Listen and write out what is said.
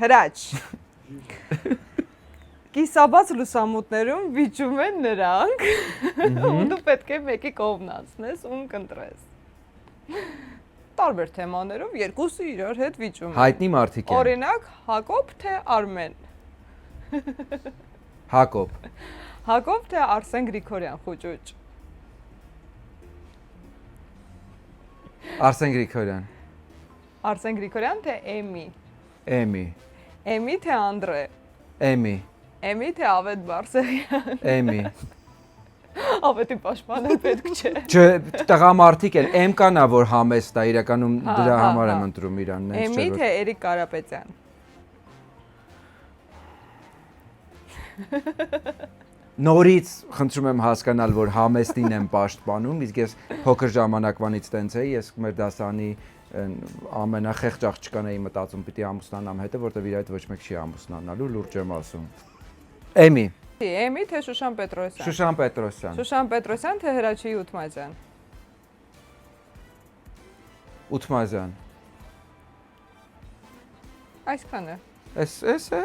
Հրաչ։ Կիսաբաց լուսամուտներում վիճում են նրանք, ու դու պետք է մեկի կողմն անցնես, ում կընտրես։ Տարբեր թեմաներով երկուսը իրար հետ վիճում են։ Հայտնի մարդիկ են։ Օրինակ, Հակոբ թե Արմեն։ Հակոբ։ Հակոբ թե Արսեն Գրիգորյան խուճուճ։ Արսեն Գրիգորյան։ Արսեն Գրիգորյան թե Էմի։ Էմի։ Էմի թե Անդրե։ Էմի։ Էմի թե Ավետ Բարսեղյան։ Էմի։ Ավետի պաշտպանը պետք չէ։ Չէ, տղամարդիկ են, M կանա որ համեստ է, իրականում դրա համար եմ ընտրում իրան, նենց չէ։ Էմի թե Էրիկ Կարապետյան։ Նորից խնդրում եմ հասկանալ, որ համեստին եմ պաշտպանում, իսկ ես փոքր ժամանակվանից տենց էի, ես մեր դասանի ամենախեղճ աղջկան էի մտածում, պիտի ամուսնանամ հետը, որտեղ իր այդ ոչ մեկ չի ամուսնանալու, լուրջ եմ ասում։ Էմի։ Էմի թե Շուշան Պետրոսյան։ Շուշան Պետրոսյան։ Շուշան Պետրոսյան թե Հրաչի Ութմազյան։ Ութմազյան։ Այսքան է։ Էս է։